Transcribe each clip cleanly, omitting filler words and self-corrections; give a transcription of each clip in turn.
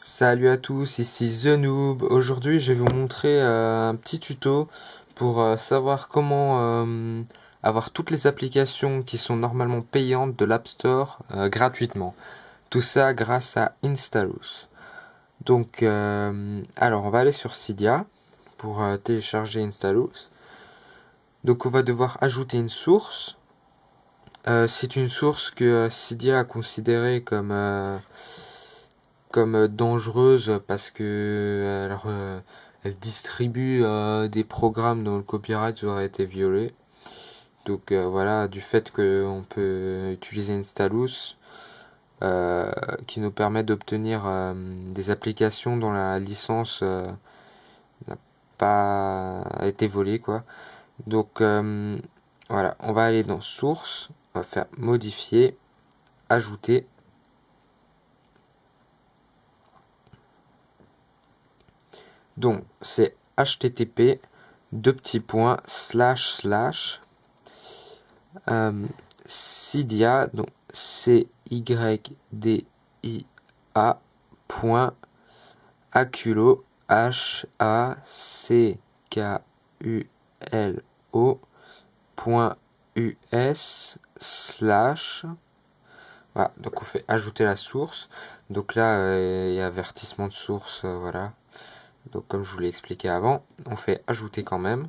Salut à tous, ici The Noob. Aujourd'hui, je vais vous montrer un petit tuto pour savoir comment avoir toutes les applications qui sont normalement payantes de l'App Store gratuitement. Tout ça grâce à Installous. Donc, alors, on va aller sur Cydia pour télécharger Installous. Donc, on va devoir ajouter une source. C'est une source que Cydia a considérée comme dangereuse parce que elle distribue des programmes dont le copyright aurait été violé. Donc voilà, du fait qu'on peut utiliser Installous, qui nous permet d'obtenir des applications dont la licence n'a pas été volée, quoi. Donc voilà, on va aller dans Source, on va faire Modifier, Ajouter. Donc c'est http Cydia, donc CYDIA point Aculo HACKULO point US slash. Voilà, donc on fait ajouter la source. Donc là, il y a avertissement de source, voilà. Donc comme je vous l'ai expliqué avant, on fait ajouter quand même.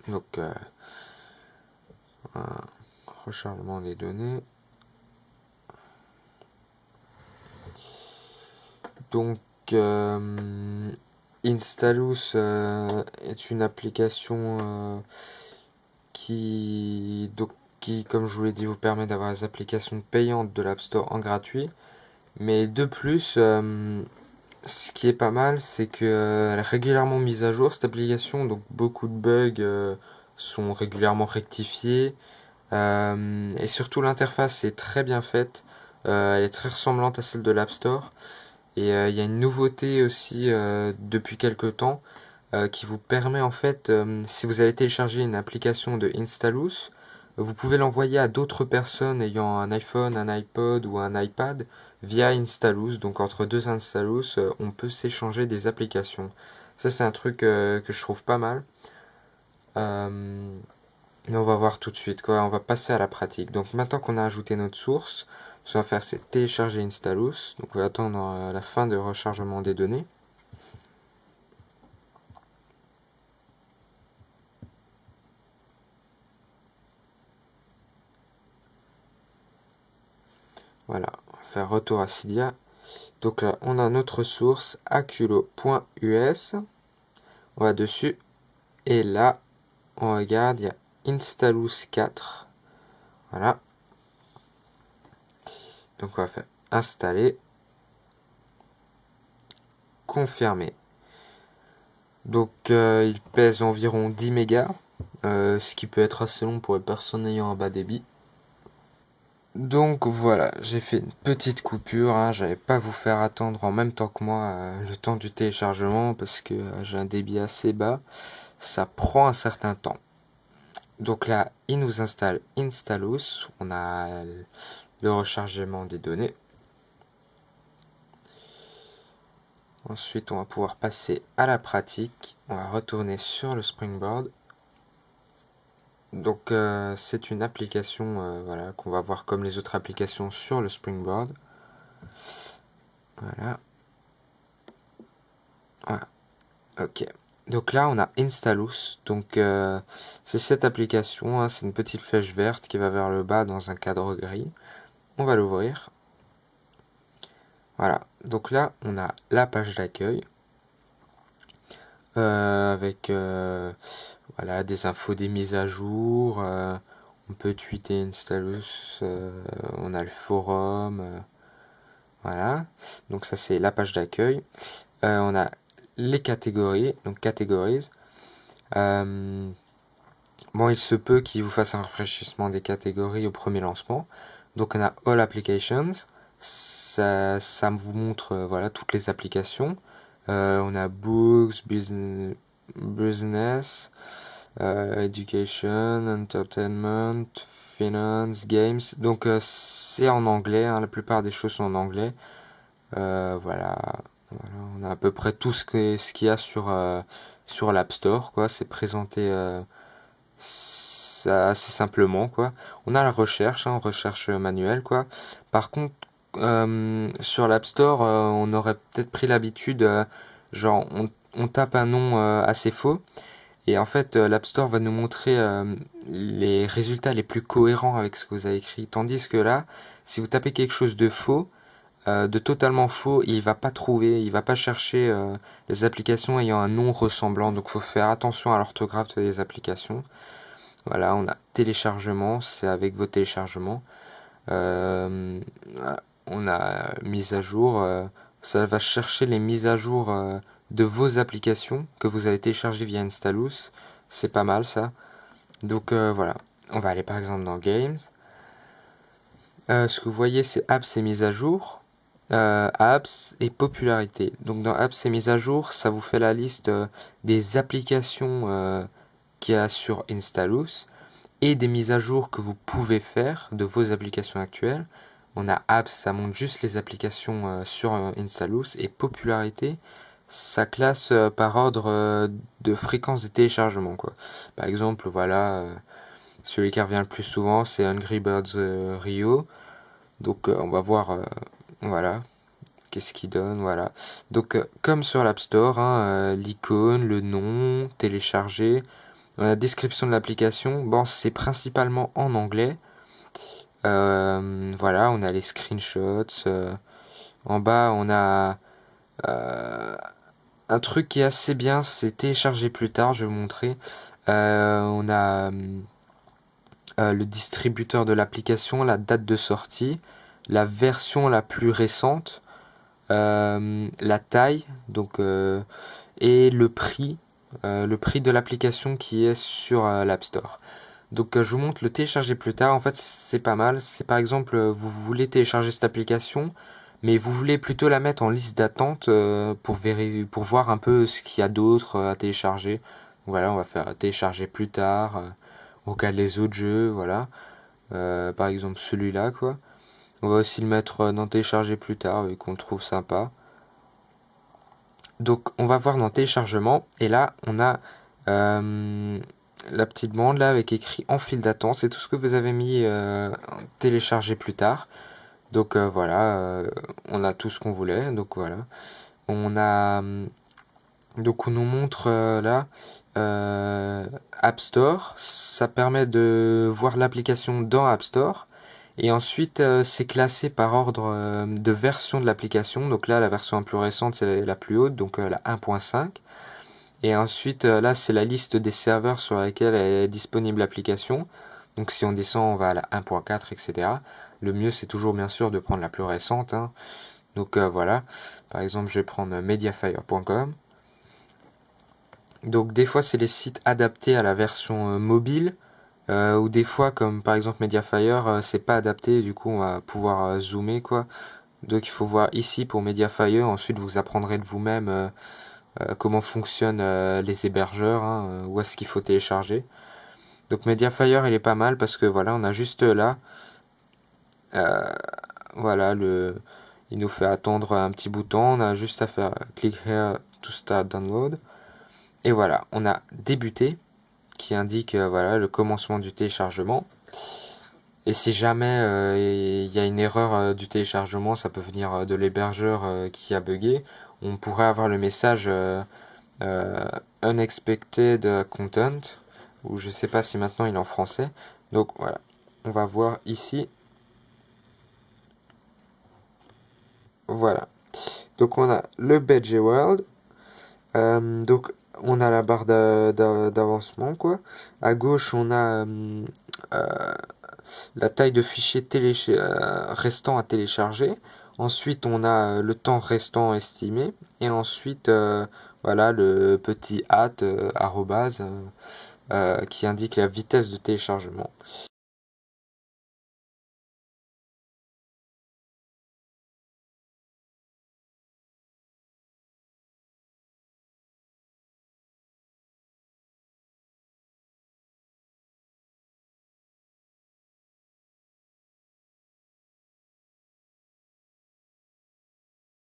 Donc un rechargement des données. Donc Installous est une application qui, comme je vous l'ai dit, vous permet d'avoir les applications payantes de l'App Store en gratuit. Mais de plus, ce qui est pas mal, c'est qu'elle est régulièrement mise à jour, cette application. Donc beaucoup de bugs sont régulièrement rectifiés. Et surtout, l'interface est très bien faite. Elle est très ressemblante à celle de l'App Store. Et il y a une nouveauté aussi depuis quelques temps qui vous permet en fait, si vous avez téléchargé une application de Installous, vous pouvez l'envoyer à d'autres personnes ayant un iPhone, un iPod ou un iPad via Installous. Donc entre deux Installous, on peut s'échanger des applications. Ça c'est un truc que je trouve pas mal. Mais on va voir tout de suite quoi. On va passer à la pratique. Donc maintenant qu'on a ajouté notre source, ce qu'on va faire c'est télécharger Installous. Donc on va attendre la fin de rechargement des données. Voilà, on va faire retour à Cydia. Donc là, on a notre source aculo.us. On va dessus. Et là, on regarde, il y a Installous 4. Voilà. Donc on va faire installer. Confirmer. Donc il pèse environ 10 mégas. Ce qui peut être assez long pour les personnes ayant un bas débit. Donc voilà, j'ai fait une petite coupure, hein, j'allais pas vous faire attendre en même temps que moi le temps du téléchargement parce que j'ai un débit assez bas, ça prend un certain temps. Donc là, il nous installe Installous, on a le rechargement des données. Ensuite, on va pouvoir passer à la pratique, on va retourner sur le Springboard. Donc c'est une application voilà, qu'on va voir comme les autres applications sur le Springboard. Voilà. Voilà. Ok. Donc là, on a Installous. Donc c'est cette application, hein, c'est une petite flèche verte qui va vers le bas dans un cadre gris. On va l'ouvrir. Voilà. Donc là, on a la page d'accueil avec voilà, des infos, des mises à jour. On peut tweeter Installous. On a le forum. Voilà. Donc ça, c'est la page d'accueil. On a les catégories. Donc catégories. Bon, il se peut qu'il vous fasse un rafraîchissement des catégories au premier lancement. Donc on a All Applications, ça vous montre voilà, toutes les applications. On a Books, Business, Education, Entertainment, Finance, Games. Donc c'est en anglais, hein, la plupart des choses sont en anglais. Voilà, on a à peu près tout ce qu'il y a sur l'App Store, quoi. C'est présenté assez simplement, quoi. On a la recherche, hein, recherche manuelle, quoi. Par contre, sur l'App Store, on aurait peut-être pris l'habitude, genre on tape un nom assez faux, et en fait l'App Store va nous montrer les résultats les plus cohérents avec ce que vous avez écrit. Tandis que là, si vous tapez quelque chose de faux, de totalement faux, il va pas trouver, il va pas chercher les applications ayant un nom ressemblant. Donc faut faire attention à l'orthographe des applications. Voilà, on a téléchargement, c'est avec vos téléchargements. Euh, on a mise à jour, ça va chercher les mises à jour de vos applications que vous avez téléchargées via Installous. C'est pas mal ça. Donc voilà, on va aller par exemple dans Games. Ce que vous voyez, c'est Apps et mise à jour. Apps et popularité. Donc dans Apps et mise à jour, ça vous fait la liste des applications qu'il y a sur Installous et des mises à jour que vous pouvez faire de vos applications actuelles. On a Apps, ça montre juste les applications sur Installous, et popularité, ça classe par ordre de fréquence de téléchargement, quoi. Par exemple, voilà, celui qui revient le plus souvent, c'est Angry Birds Rio. Donc on va voir, voilà, qu'est-ce qu'il donne, voilà. Donc comme sur l'App Store, hein, l'icône, le nom, télécharger, la description de l'application, bon, c'est principalement en anglais. Voilà, on a les screenshots. En bas, on a un truc qui est assez bien, c'est télécharger plus tard, je vais vous montrer. On a le distributeur de l'application, la date de sortie, la version la plus récente, la taille, donc, et le prix de l'application qui est sur l'App Store. Donc je vous montre le télécharger plus tard. En fait, c'est pas mal. C'est par exemple, vous voulez télécharger cette application, mais vous voulez plutôt la mettre en liste d'attente pour voir un peu ce qu'il y a d'autre à télécharger. Voilà, on va faire télécharger plus tard. On regarde les autres jeux, voilà. Par exemple celui-là, quoi. On va aussi le mettre dans télécharger plus tard, vu qu'on le trouve sympa. Donc on va voir dans téléchargement, et là on a la petite bande là avec écrit en file d'attente, c'est tout ce que vous avez mis télécharger plus tard. Donc voilà, on a tout ce qu'on voulait, donc voilà. On a donc on nous montre là App Store, ça permet de voir l'application dans App Store. Et ensuite, c'est classé par ordre de version de l'application. Donc là, la version la plus récente, c'est la plus haute, donc la 1.5. Et ensuite, là, c'est la liste des serveurs sur lesquels est disponible l'application. Donc si on descend, on va à la 1.4, etc. Le mieux, c'est toujours bien sûr de prendre la plus récente, hein. Donc voilà, par exemple, je vais prendre mediafire.com. Donc des fois, c'est les sites adaptés à la version mobile. Ou des fois, comme par exemple Mediafire, c'est pas adapté, du coup on va pouvoir zoomer, quoi. Donc il faut voir ici pour Mediafire, ensuite vous apprendrez de vous-même comment fonctionnent les hébergeurs, hein, où est-ce qu'il faut télécharger. Donc Mediafire il est pas mal parce que voilà, on a juste là, voilà, il nous fait attendre un petit bouton, on a juste à faire click here to start download. Et voilà, on a débuté, qui indique voilà, le commencement du téléchargement. Et si jamais il y a une erreur du téléchargement, ça peut venir de l'hébergeur qui a bugué. On pourrait avoir le message Unexpected Content, ou je sais pas si maintenant il est en français. Donc voilà, on va voir ici. Voilà. Donc on a le BG World. Donc on a la barre d'avancement, quoi. À gauche, on a la taille de fichier restant à télécharger. Ensuite, on a le temps restant estimé. Et ensuite, voilà, le petit arrobase qui indique la vitesse de téléchargement.